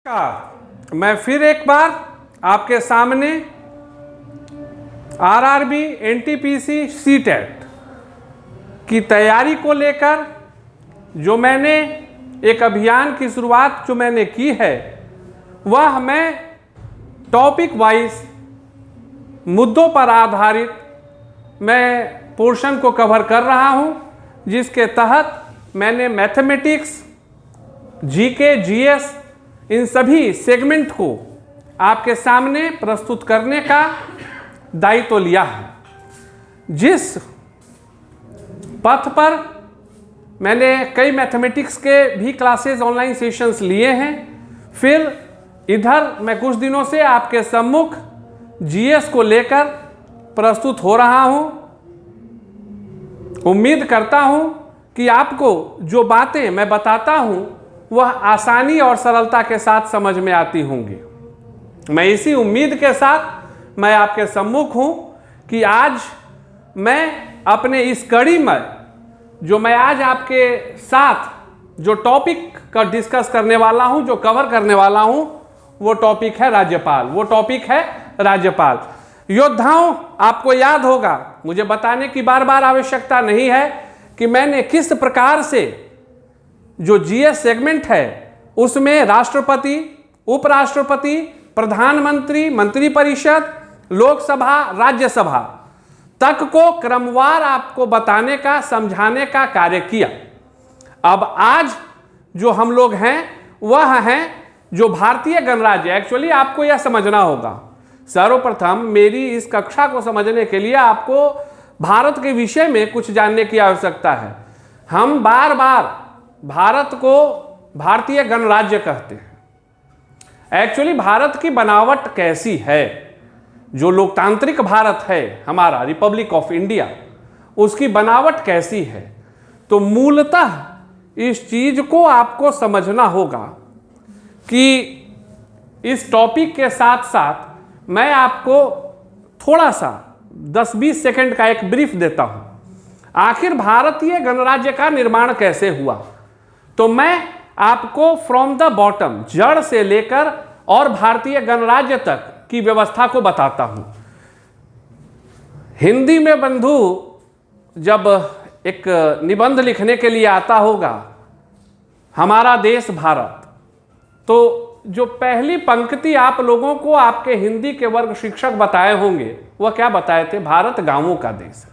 मैं फिर एक बार आपके सामने आरआरबी एनटीपीसी सीटेट की तैयारी को लेकर जो मैंने एक अभियान की शुरुआत जो मैंने की है वह मैं टॉपिक वाइज मुद्दों पर आधारित मैं पोर्शन को कवर कर रहा हूं, जिसके तहत मैंने मैथमेटिक्स, जीके, जीएस इन सभी सेगमेंट को आपके सामने प्रस्तुत करने का दायित्व लिया है। जिस पथ पर मैंने कई मैथमेटिक्स के भी क्लासेस ऑनलाइन सेशंस लिए हैं, फिर इधर मैं कुछ दिनों से आपके सम्मुख जीएस को लेकर प्रस्तुत हो रहा हूं। उम्मीद करता हूं कि आपको जो बातें मैं बताता हूं वह आसानी और सरलता के साथ समझ में आती होंगी। मैं इसी उम्मीद के साथ मैं आपके सम्मुख हूं कि आज मैं अपने इस कड़ी में जो मैं आज आपके साथ जो टॉपिक का डिस्कस करने वाला हूं, जो कवर करने वाला हूं, वो टॉपिक है राज्यपाल। वो टॉपिक है राज्यपाल। योद्धाओं, आपको याद होगा, मुझे बताने की बार बार आवश्यकता नहीं है कि मैंने किस प्रकार से जो जीएस सेगमेंट है उसमें राष्ट्रपति, उपराष्ट्रपति, प्रधानमंत्री, मंत्रिपरिषद, लोकसभा, राज्यसभा तक को क्रमवार आपको बताने का, समझाने का कार्य किया। अब आज जो हम लोग हैं वह हैं जो भारतीय गणराज्य। एक्चुअली आपको यह समझना होगा, सर्वप्रथम मेरी इस कक्षा को समझने के लिए आपको भारत के विषय में कुछ जानने की आवश्यकता है। हम बार बार भारत को भारतीय गणराज्य कहते हैं। एक्चुअली भारत की बनावट कैसी है, जो लोकतांत्रिक भारत है हमारा, रिपब्लिक ऑफ इंडिया, उसकी बनावट कैसी है, तो मूलतः इस चीज को आपको समझना होगा कि इस टॉपिक के साथ साथ मैं आपको थोड़ा सा 10-20 सेकंड का एक ब्रीफ देता हूं। आखिर भारतीय गणराज्य का निर्माण कैसे हुआ, तो मैं आपको फ्रॉम द बॉटम, जड़ से लेकर और भारतीय गणराज्य तक की व्यवस्था को बताता हूं। हिंदी में बंधु जब एक निबंध लिखने के लिए आता होगा, हमारा देश भारत, तो जो पहली पंक्ति आप लोगों को आपके हिंदी के वर्ग शिक्षक बताए होंगे वह क्या बताए थे? भारत गांवों का देश है।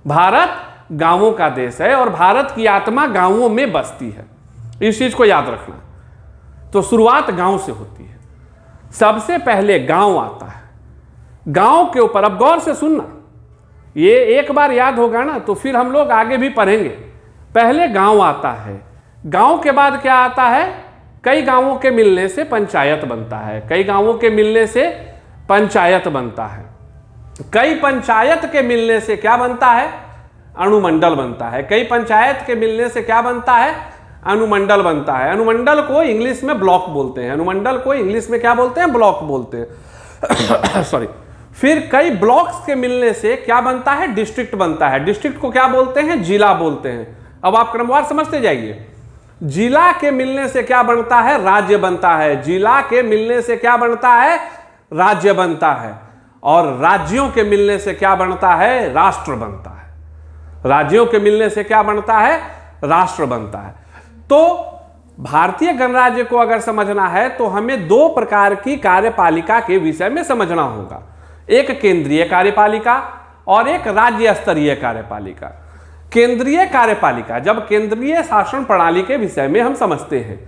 भारत गांवों का देश है और भारत की आत्मा गांवों में बसती है। इस चीज को याद रखना। तो शुरुआत गांव से होती है। सबसे पहले गांव आता है। गांव के ऊपर, अब गौर से सुनना, ये एक बार याद होगा ना तो फिर हम लोग आगे भी पढ़ेंगे। पहले गांव आता है। गांव के बाद क्या आता है? कई गांवों के मिलने से पंचायत बनता है। कई गांवों के मिलने से पंचायत बनता है। कई पंचायत के मिलने से क्या बनता है? अनुमंडल बनता है। कई पंचायत के मिलने से क्या बनता है? अनुमंडल बनता है। अनुमंडल को इंग्लिश में ब्लॉक बोलते हैं। अनुमंडल को इंग्लिश में क्या बोलते हैं? ब्लॉक बोलते हैं। सॉरी। फिर कई ब्लॉक्स के मिलने से क्या बनता है? डिस्ट्रिक्ट बनता है। डिस्ट्रिक्ट को क्या बोलते हैं? जिला बोलते हैं। अब आप क्रमवार समझते जाइए। जिला के मिलने से क्या बनता है? राज्य बनता है। जिला के मिलने से क्या बनता है? राज्य बनता है। और राज्यों के मिलने से क्या बनता है? राष्ट्र बनता है। राज्यों के मिलने से क्या बनता है? राष्ट्र बनता है। तो भारतीय गणराज्य को अगर समझना है तो हमें दो प्रकार की कार्यपालिका के विषय में समझना होगा। एक केंद्रीय कार्यपालिका और एक राज्य स्तरीय कार्यपालिका। केंद्रीय कार्यपालिका, जब केंद्रीय शासन प्रणाली के विषय में हम समझते हैं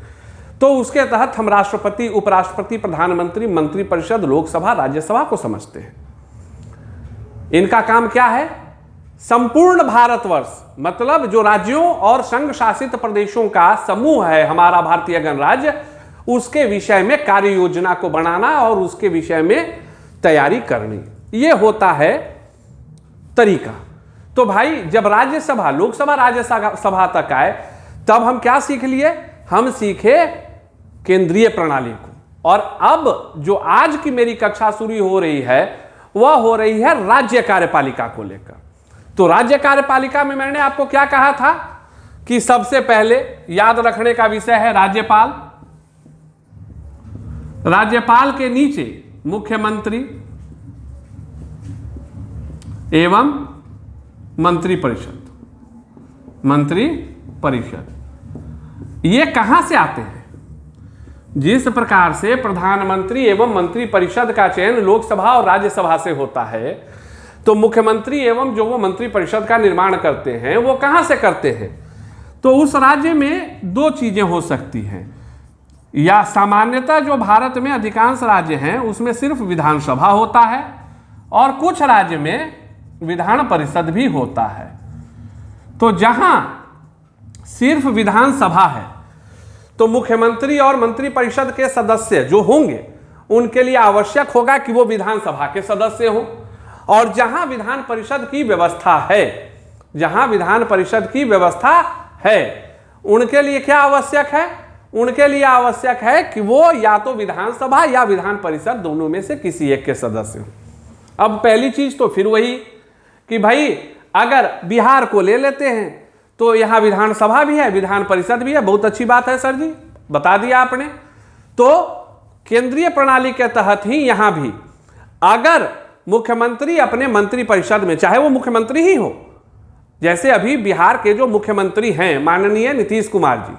तो उसके तहत हम राष्ट्रपति, उपराष्ट्रपति, प्रधानमंत्री, मंत्रिपरिषद, लोकसभा, राज्यसभा को समझते हैं। इनका काम क्या है? संपूर्ण भारतवर्ष, मतलब जो राज्यों और संघ शासित प्रदेशों का समूह है हमारा भारतीय गणराज्य, उसके विषय में कार्य योजना को बनाना और उसके विषय में तैयारी करनी, यह होता है तरीका। तो भाई जब राज्यसभा, लोकसभा, राज्यसभा तक आए तब हम क्या सीख लिए? हम सीखे केंद्रीय प्रणाली को। और अब जो आज की मेरी कक्षा शुरू हो रही है वह हो रही है राज्य कार्यपालिका को लेकर। तो राज्य कार्यपालिका में मैंने आपको क्या कहा था कि सबसे पहले याद रखने का विषय है राज्यपाल। राज्यपाल के नीचे मुख्यमंत्री एवं मंत्री परिषद ये कहां से आते हैं? जिस प्रकार से प्रधानमंत्री एवं मंत्री परिषद का चयन लोकसभा और राज्यसभा से होता है, तो मुख्यमंत्री एवं जो वो मंत्री परिषद का निर्माण करते हैं वो कहां से करते हैं? तो उस राज्य में दो चीजें हो सकती हैं, या सामान्यतः जो भारत में अधिकांश राज्य हैं उसमें सिर्फ विधानसभा होता है और कुछ राज्य में विधान परिषद भी होता है। तो जहां सिर्फ विधानसभा है तो मुख्यमंत्री और मंत्री परिषद के सदस्य जो होंगे उनके लिए आवश्यक होगा कि वो विधानसभा के सदस्य हों, और जहां विधान परिषद की व्यवस्था है, जहां विधान परिषद की व्यवस्था है उनके लिए क्या आवश्यक है? उनके लिए आवश्यक है कि वो या तो विधानसभा या विधान परिषद दोनों में से किसी एक के सदस्य हों। अब पहली चीज तो फिर वही कि भाई अगर बिहार को ले लेते हैं तो यहाँ विधानसभा भी है, विधान परिषद भी है। बहुत अच्छी बात है सर जी, बता दिया आपने। तो केंद्रीय प्रणाली के तहत ही यहाँ भी अगर मुख्यमंत्री अपने मंत्री परिषद में, चाहे वो मुख्यमंत्री ही हो, जैसे अभी बिहार के जो मुख्यमंत्री हैं माननीय नीतीश कुमार जी,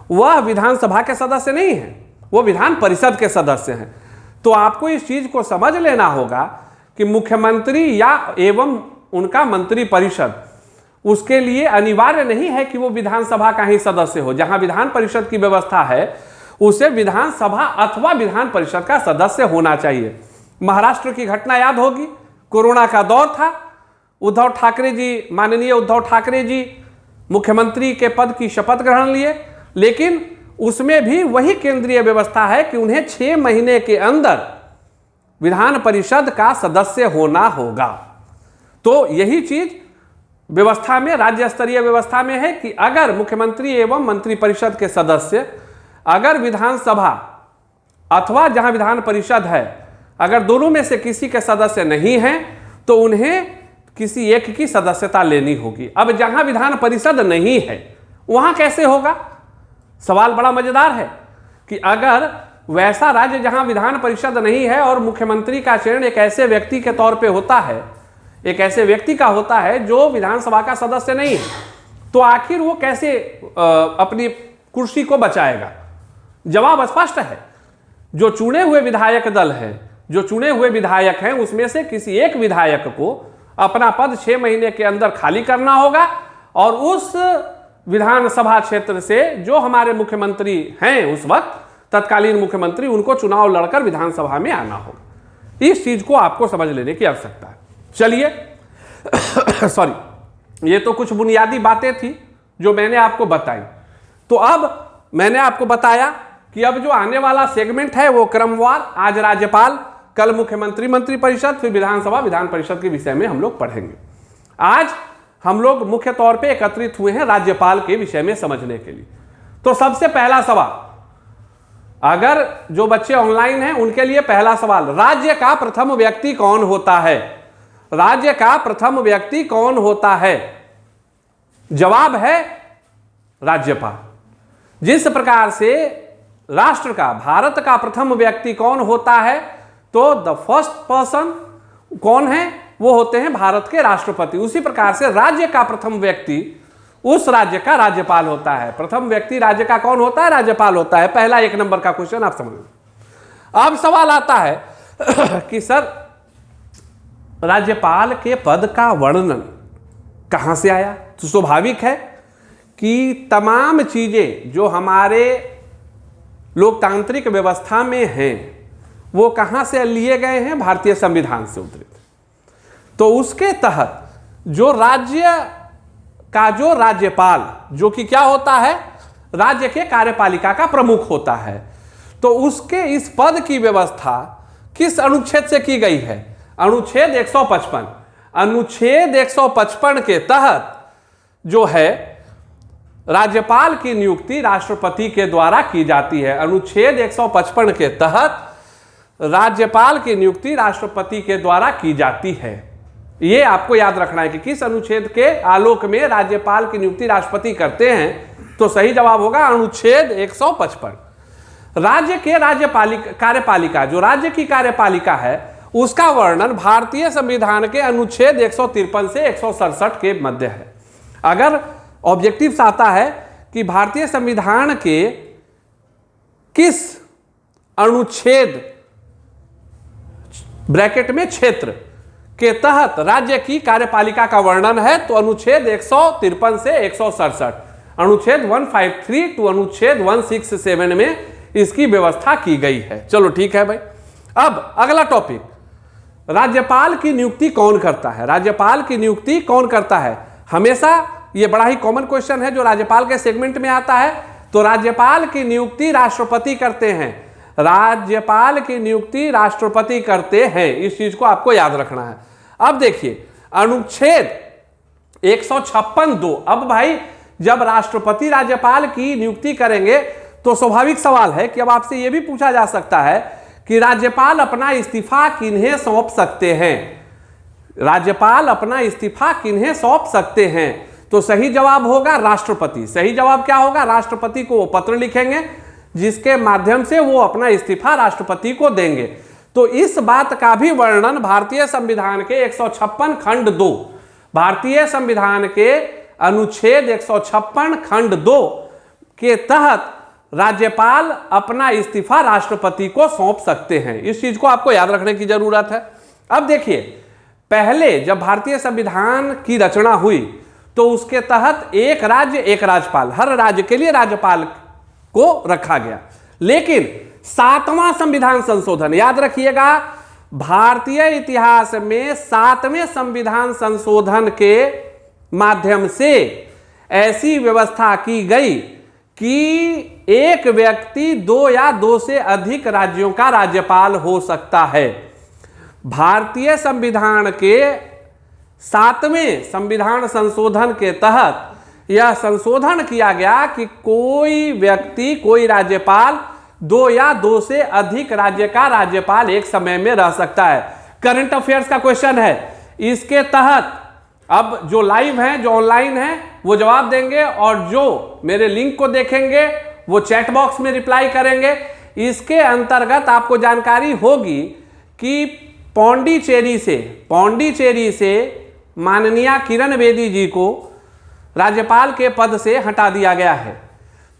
वह विधानसभा के सदस्य नहीं है, वो विधान परिषद के सदस्य हैं। तो आपको इस चीज को समझ लेना होगा कि मुख्यमंत्री या एवं उनका मंत्री परिषद, उसके लिए अनिवार्य नहीं है कि वो विधानसभा का ही सदस्य हो। जहां विधान परिषद की व्यवस्था है उसे विधानसभा अथवा विधान परिषद का सदस्य होना चाहिए। महाराष्ट्र की घटना याद होगी, कोरोना का दौर था, उद्धव ठाकरे जी, माननीय उद्धव ठाकरे जी मुख्यमंत्री के पद की शपथ ग्रहण लिए, लेकिन उसमें भी वही केंद्रीय व्यवस्था है कि उन्हें 6 महीने के अंदर विधान परिषद का सदस्य होना होगा। तो यही चीज व्यवस्था में, राज्य स्तरीय व्यवस्था में है कि अगर मुख्यमंत्री एवं मंत्री परिषद के सदस्य अगर विधानसभा अथवा जहां विधान परिषद है, अगर दोनों में से किसी के सदस्य नहीं हैं तो उन्हें किसी एक की सदस्यता लेनी होगी। अब जहां विधान परिषद नहीं है वहां कैसे होगा? सवाल बड़ा मजेदार है कि अगर वैसा राज्य जहां विधान परिषद नहीं है और मुख्यमंत्री का चयन एक ऐसे व्यक्ति के तौर पे होता है, एक ऐसे व्यक्ति का होता है जो विधानसभा का सदस्य नहीं है, तो आखिर वो कैसे अपनी कुर्सी को बचाएगा? जवाब स्पष्ट है। जो चुने हुए विधायक दल है, जो चुने हुए विधायक हैं, उसमें से किसी एक विधायक को अपना पद 6 महीने के अंदर खाली करना होगा और उस विधानसभा क्षेत्र से जो हमारे मुख्यमंत्री हैं उस वक्त, तत्कालीन मुख्यमंत्री, उनको चुनाव लड़कर विधानसभा में आना होगा। इस चीज को आपको समझ लेने की आवश्यकता है। चलिए सॉरी, ये तो कुछ बुनियादी बातें थी जो मैंने आपको बताई। तो अब मैंने आपको बताया कि अब जो आने वाला सेगमेंट है वो क्रमवार, आज राज्यपाल, कल मुख्यमंत्री मंत्री परिषद, फिर विधानसभा विधान परिषद के विषय में हम लोग पढ़ेंगे। आज हम लोग मुख्य तौर पे एकत्रित हुए हैं राज्यपाल के विषय में समझने के लिए। तो सबसे पहला सवाल, अगर जो बच्चे ऑनलाइन हैं उनके लिए पहला सवाल, राज्य का प्रथम व्यक्ति कौन होता है? राज्य का प्रथम व्यक्ति कौन होता है? जवाब है राज्यपाल। जिस प्रकार से राष्ट्र का, भारत का प्रथम व्यक्ति कौन होता है, तो द फर्स्ट पर्सन कौन है? वो होते हैं भारत के राष्ट्रपति। उसी प्रकार से राज्य का प्रथम व्यक्ति उस राज्य का राज्यपाल होता है। प्रथम व्यक्ति राज्य का कौन होता है? राज्यपाल होता है। पहला 1 नंबर का क्वेश्चन आप समझ लो। अब सवाल आता है कि सर राज्यपाल के पद का वर्णन कहां से आया? तो स्वाभाविक है कि तमाम चीजें जो हमारे लोकतांत्रिक व्यवस्था में हैं वो कहां से लिए गए हैं? भारतीय संविधान से उद्धृत। तो उसके तहत जो राज्य का जो राज्यपाल, जो कि क्या होता है? राज्य के कार्यपालिका का प्रमुख होता है। तो उसके इस पद की व्यवस्था किस अनुच्छेद से की गई है? अनुच्छेद 155। अनुच्छेद 155 के तहत जो है राज्यपाल की नियुक्ति राष्ट्रपति के द्वारा की जाती है। अनुच्छेद 155 के तहत राज्यपाल की नियुक्ति राष्ट्रपति के द्वारा की जाती है। ये आपको याद रखना है कि किस अनुच्छेद के आलोक में राज्यपाल की नियुक्ति राष्ट्रपति करते हैं। तो सही जवाब होगा अनुच्छेद 155। राज्य के कार्यपालिका, जो राज्य की कार्यपालिका है, उसका वर्णन भारतीय संविधान के अनुच्छेद 153 से 167 के मध्य है। अगर ऑब्जेक्टिव्स आता है कि भारतीय संविधान के किस अनुच्छेद ब्रैकेट में क्षेत्र के तहत राज्य की कार्यपालिका का वर्णन है, तो अनुच्छेद 153 से 167, अनुच्छेद 153 टू अनुच्छेद 167 में इसकी व्यवस्था की गई है। चलो ठीक है भाई। अब अगला टॉपिक, राज्यपाल की नियुक्ति कौन करता है? राज्यपाल की नियुक्ति कौन करता है? हमेशा यह बड़ा ही कॉमन क्वेश्चन है जो राज्यपाल के सेगमेंट में आता है। तो राज्यपाल की नियुक्ति राष्ट्रपति करते हैं। राज्यपाल की नियुक्ति राष्ट्रपति करते हैं, इस चीज को आपको याद रखना है। अब देखिए अनुच्छेद 156(2). अब भाई जब राष्ट्रपति राज्यपाल की नियुक्ति करेंगे तो स्वाभाविक सवाल है कि अब आपसे यह भी पूछा जा सकता है कि राज्यपाल अपना इस्तीफा किन्हें सौंप सकते हैं? राज्यपाल अपना इस्तीफा किन्हें सौंप सकते हैं? तो सही जवाब होगा राष्ट्रपति। सही जवाब क्या होगा? राष्ट्रपति को वो पत्र लिखेंगे जिसके माध्यम से वो अपना इस्तीफा राष्ट्रपति को देंगे। तो इस बात का भी वर्णन भारतीय संविधान के 156 खंड 2, भारतीय संविधान के अनुच्छेद 156 खंड 2 के तहत राज्यपाल अपना इस्तीफा राष्ट्रपति को सौंप सकते हैं। इस चीज को आपको याद रखने की जरूरत है। अब देखिए, पहले जब भारतीय संविधान की रचना हुई तो उसके तहत एक राज्य एक राज्यपाल, हर राज्य के लिए राज्यपाल को रखा गया। लेकिन 7वां संविधान संशोधन, याद रखिएगा, भारतीय इतिहास में 7वें संविधान संशोधन के माध्यम से ऐसी व्यवस्था की गई कि एक व्यक्ति 2 या 2 से अधिक राज्यों का राज्यपाल हो सकता है। भारतीय संविधान के 7वें संविधान संशोधन के तहत यह संशोधन किया गया कि कोई व्यक्ति, कोई राज्यपाल 2 या 2 से अधिक राज्य का राज्यपाल एक समय में रह सकता है। करंट अफेयर्स का क्वेश्चन है। इसके तहत अब जो लाइव हैं, जो ऑनलाइन हैं, वो जवाब देंगे और जो मेरे लिंक को देखेंगे वो चैट बॉक्स में रिप्लाई करेंगे। इसके अंतर्गत आपको जानकारी होगी कि पौंडीचेरी से माननीय किरण बेदी जी को राज्यपाल के पद से हटा दिया गया है।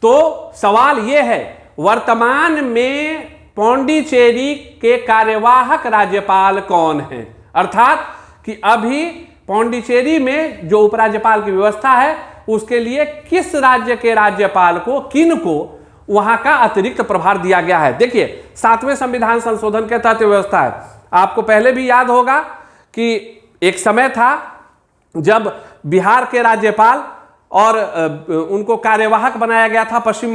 तो सवाल यह है, वर्तमान में पौंडीचेरी के कार्यवाहक राज्यपाल कौन हैं? अर्थात कि अभी पौंडीचेरी में जो उपराज्यपाल की व्यवस्था है उसके लिए किस राज्य के राज्यपाल को, किन को वहां का अतिरिक्त प्रभार दिया गया है। देखिए 7वें संविधान संशोधन के तहत व्यवस्था है। आपको पहले भी याद होगा कि एक समय था जब बिहार के राज्यपाल और उनको कार्यवाहक बनाया गया था। पश्चिम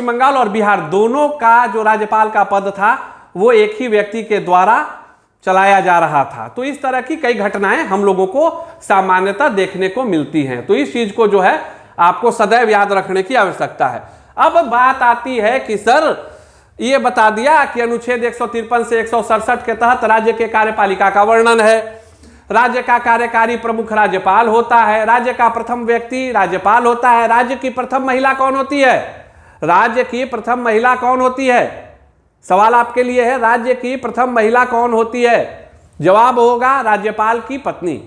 बंगाल और बिहार दोनों का जो राज्यपाल का पद था वो एक ही व्यक्ति के द्वारा चलाया जा रहा था। तो इस तरह की कई घटनाएं हम लोगों को सामान्यतः देखने को मिलती हैं। तो इस चीज को जो है आपको सदैव याद रखने की आवश्यकता है। अब बात आती है कि सर ये बता दिया कि अनुच्छेद 153 से 167 के तहत राज्य के कार्यपालिका का वर्णन है। राज्य का कार्यकारी प्रमुख राज्यपाल होता है। राज्य का प्रथम व्यक्ति राज्यपाल होता है। राज्य की प्रथम महिला कौन होती है? राज्य की प्रथम महिला कौन होती है? सवाल आपके लिए है, राज्य की प्रथम महिला कौन होती है? जवाब होगा राज्यपाल की पत्नी।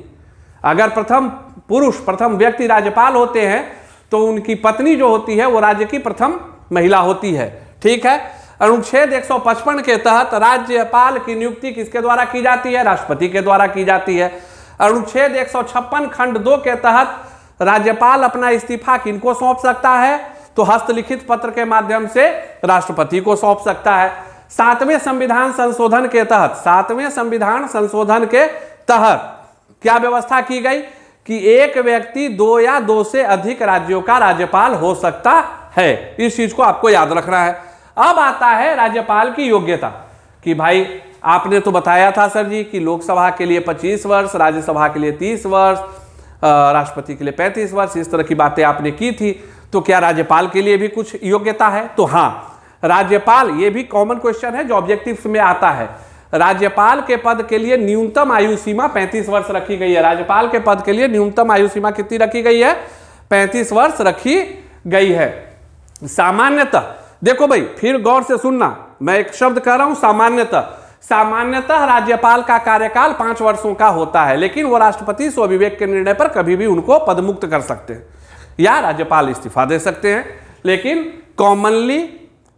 अगर प्रथम व्यक्ति राज्यपाल होते हैं तो उनकी पत्नी जो होती है वो राज्य की प्रथम महिला होती है। ठीक है। अनुच्छेद 155 के तहत राज्यपाल की नियुक्ति किसके द्वारा की जाती है? राष्ट्रपति के द्वारा की जाती है। अनुच्छेद 156 खंड 2 के तहत राज्यपाल अपना इस्तीफा किनको सौंप सकता है? तो हस्तलिखित पत्र के माध्यम से राष्ट्रपति को सौंप सकता है। 7वें संविधान संशोधन के तहत क्या व्यवस्था की गई कि एक व्यक्ति 2 या 2 से अधिक राज्यों का राज्यपाल हो सकता है। इस चीज को आपको याद रखना है। अब आता है राज्यपाल की योग्यता कि भाई आपने तो बताया था सर जी कि लोकसभा के लिए 25 वर्ष, राज्यसभा के लिए 30 वर्ष, राष्ट्रपति के लिए 35 वर्ष, इस तरह की बातें आपने की थी। तो क्या राज्यपाल के लिए भी कुछ योग्यता है? तो हाँ, राज्यपाल, ये भी कॉमन क्वेश्चन है जो ऑब्जेक्टिव्स में आता है। राज्यपाल के पद के लिए न्यूनतम आयु सीमा 35 वर्ष रखी गई है। राज्यपाल के पद के लिए न्यूनतम आयु सीमा कितनी रखी गई है? 35 वर्ष रखी गई है। सामान्यतः देखो भाई, फिर गौर से सुनना, मैं एक शब्द कह रहा हूं, सामान्यतः। सामान्यतः राज्यपाल का कार्यकाल 5 वर्षों का होता है, लेकिन वो राष्ट्रपति स्वविवेक के निर्णय पर कभी भी उनको पदमुक्त कर सकते हैं या राज्यपाल इस्तीफा दे सकते हैं, लेकिन कॉमनली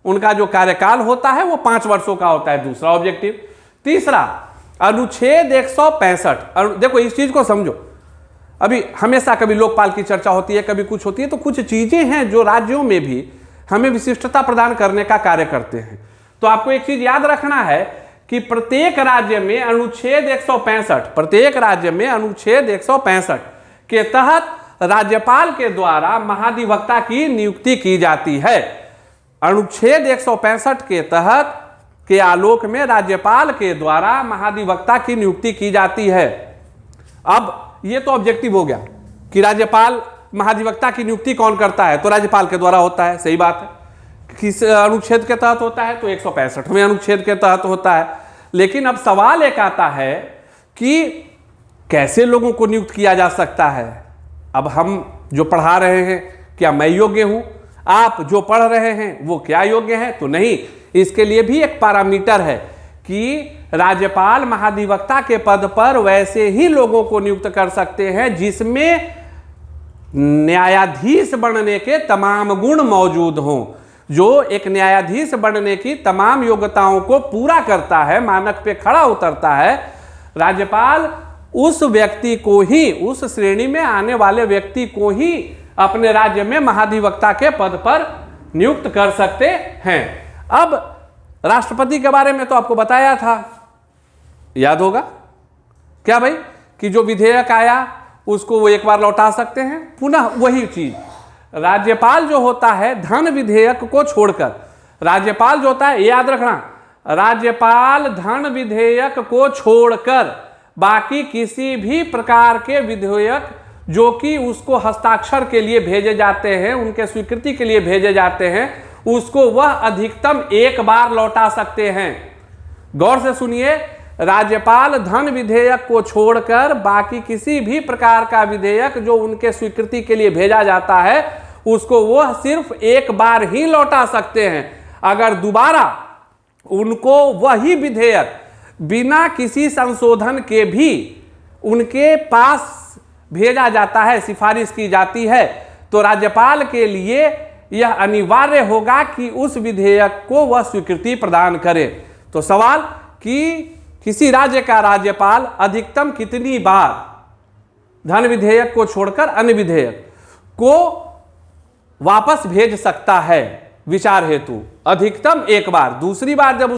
उनका जो कार्यकाल होता है वो 5 वर्षों का होता है। दूसरा ऑब्जेक्टिव। तीसरा, अनुच्छेद 165। देखो इस चीज को समझो, अभी हमेशा कभी लोकपाल की चर्चा होती है, कभी कुछ होती है, तो कुछ चीजें हैं जो राज्यों में भी हमें विशिष्टता प्रदान करने का कार्य करते हैं। तो आपको एक चीज याद रखना है कि प्रत्येक राज्य में अनुच्छेद 165, प्रत्येक राज्य में अनुच्छेद 165 के तहत राज्यपाल के द्वारा महाधिवक्ता की नियुक्ति की जाती है। अनुच्छेद 165 के तहत के आलोक में राज्यपाल के द्वारा महाधिवक्ता की नियुक्ति की जाती है। अब ये तो ऑब्जेक्टिव हो गया कि राज्यपाल महाधिवक्ता की नियुक्ति कौन करता है, तो राज्यपाल के द्वारा होता है, सही बात है। किस अनुच्छेद के तहत होता है, तो 165वें अनुच्छेद के तहत होता है। लेकिन अब सवाल एक आता है कि कैसे लोगों को नियुक्त किया जा सकता है। अब हम जो पढ़ा रहे हैं, क्या मैं योग्य हूं, आप जो पढ़ रहे हैं वो क्या योग्य है, तो नहीं। इसके लिए भी एक पैरामीटर है कि राज्यपाल महाधिवक्ता के पद पर वैसे ही लोगों को नियुक्त कर सकते हैं जिसमें न्यायाधीश बनने के तमाम गुण मौजूद हों, जो एक न्यायाधीश बनने की तमाम योग्यताओं को पूरा करता है, मानक पे खड़ा उतरता है। राज्यपाल उस व्यक्ति को ही, उस श्रेणी में आने वाले व्यक्ति को ही अपने राज्य में महाधिवक्ता के पद पर नियुक्त कर सकते हैं। अब राष्ट्रपति के बारे में तो आपको बताया था, याद होगा क्या भाई, कि जो विधेयक आया उसको वो एक बार लौटा सकते हैं। पुनः वही चीज, राज्यपाल जो होता है धन विधेयक को छोड़कर, राज्यपाल जो होता है, याद रखना, राज्यपाल धन विधेयक को छोड़कर बाकी किसी भी प्रकार के विधेयक जो कि उसको हस्ताक्षर के लिए भेजे जाते हैं, उनके स्वीकृति के लिए भेजे जाते हैं, उसको वह अधिकतम एक बार लौटा सकते हैं। गौर से सुनिए, राज्यपाल धन विधेयक को छोड़कर बाकी किसी भी प्रकार का विधेयक जो उनके स्वीकृति के लिए भेजा जाता है उसको वह सिर्फ एक बार ही लौटा सकते हैं। अगर दोबारा उनको वही विधेयक बिना किसी संशोधन के भी उनके पास भेजा जाता है, सिफारिश की जाती है, तो राज्यपाल के लिए यह अनिवार्य होगा कि उस विधेयक को वह स्वीकृति प्रदान करे। तो सवाल कि किसी राज्य का राज्यपाल अधिकतम कितनी बार धन विधेयक को छोड़कर अन्य विधेयक को वापस भेज सकता है विचार हेतु? अधिकतम एक बार। दूसरी बार जब